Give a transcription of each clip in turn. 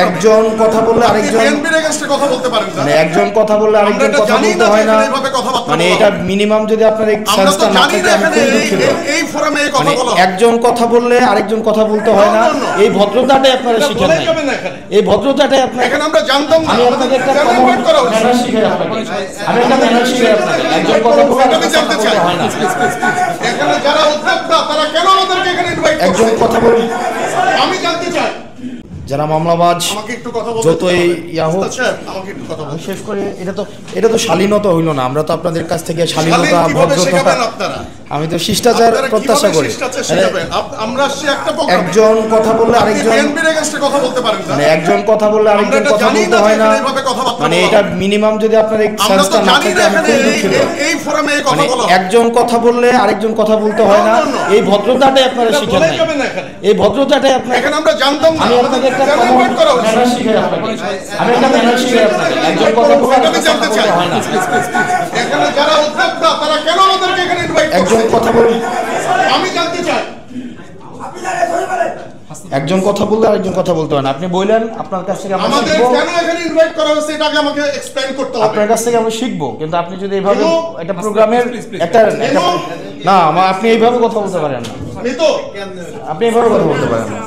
একজন কথা বললে আরেকজন বিএনপির এগেইনস্টে কথা বলতে পারেন না। মানে একজন কথা বললে আরেকজন কথা বলতে হয় না, মানে এটা মিনিমাম যদি আপনার এই সেন্সটা না থাকে আমি খুব দুঃখিত। এই ফোরামে এই কথা বলা একজন কথা বললে আরেকজন কথা বলতে হয় না, এই ভদ্রতাটাই আপনারা শিখেন নাই, এই ভদ্রতাটাই আপনারা এখানে আমরা জানতাম না। আমি আপনাকে একটা কমন ম্যানার শিখাই আপনাকে, আমি একটা ম্যানার শিখাই আপনাকে। একজন কথা বললে আমি জানতে চাই এখানে যারা উদ্যোক্তা তারা কেন আমাদেরকে এখানে ইনভাইট করছে? একজন কথা বললে আমি জানতে চাই। যারা মামলাবাজ আমাকে একটু কথা বলতে যতই ইয়া হোক, আমাকে একটু কথা বলতে শেষ করে এটা তো শালীনতা হইল না। আমরা তো আপনাদের কাছ থেকে শালীনতা ভদ্রতা, আমি তো শিষ্টাচার প্রত্যাশা করি। আমরা সে একটা একজন কথা বললে আরেকজন বিএনপির এগেইনস্টে কথা বলতে পারেন না। মানে একজন কথা বললে আরেকজন কথা বলতে হয় না, মানে এটা মিনিমাম যদি আপনার এই সেন্সটা না থাকে আমি খুব দুঃখিত। এই ফোরামে এই কথা বলা একজন কথা বললে আরেকজন কথা বলতে হয় না, এই ভদ্রতাটাই আপনারা শিখেন নাই, এই ভদ্রতাটাই আপনারা এখানে আমরা জানতাম না। আমি আপনাকে একটা কমন ম্যানার শিখাই আপনাকে, আমি একটা ম্যানার শিখাই আপনাকে। একজন কথা বললে আমি জানতে চাই হয় না, এখানে যারা উদ্যোক্তা তারা কেন আমাদেরকে এখানে ইনভাইট করছে? একজন কথা বললে আমি জানতে চাই। একজন কথা বললে আরেকজন কথা বলতে হয় না। আপনি বললেন আপনার কাছ থেকে আমরা আমাদের শিখবো, কেন এখানে ইনভাইট করা হয়েছে এটা আগে আমাকে এক্সপ্লেইন করতে হবে। আপনার কাছ থেকে আমরা শিখবো, কিন্তু আপনি যদি এইভাবে একটা প্রোগ্রামের একটা না আপনি এইভাবে কথা বলতে পারেন না, মিতু আপনি এইভাবে কথা বলতে পারেন না।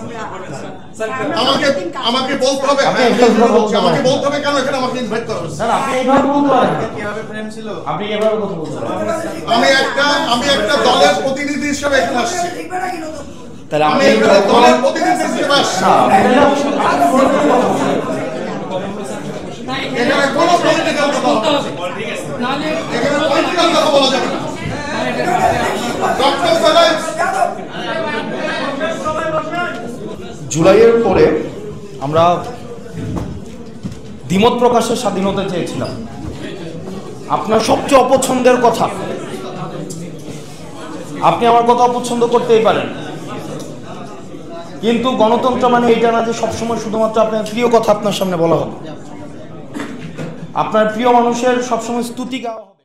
আমাকে বলতে হবে, আমাকে বলতে হবে কেন এখানে আমাকে ইনভাইট করা হয়েছে। স্যার আপনি এইভাবে বলতে পারেন না, কিভাবে ফ্রেম ছিল আপনি এইভাবে কথা বলতে পারেন। আমি একটা দলের প্রতিনিধি হিসেবে এখানে আসছি। তাহলে আমি আপনি একটা দলের প্রতিনিধি হিসেবে আসছি। এখানে কোনো পলিটিক্যাল কথা বলা যাবে না। এখানে পলিটিক্যাল কথা বলা যাবে না। ডক্টর সালাম জুলাইয়ের পরে আমরা দ্বিমত প্রকাশের স্বাধীনতা চেয়েছিলাম। আপনার সবচেয়ে অপছন্দের কথা, আপনি আমার কথা অপছন্দ করতেই পারেন, কিন্তু গণতন্ত্র মানে এইটা না যে সবসময় শুধুমাত্র আপনার প্রিয় কথা আপনার সামনে বলা হবে, আপনার প্রিয় মানুষের সবসময় স্তুতি গাওয়া হবে।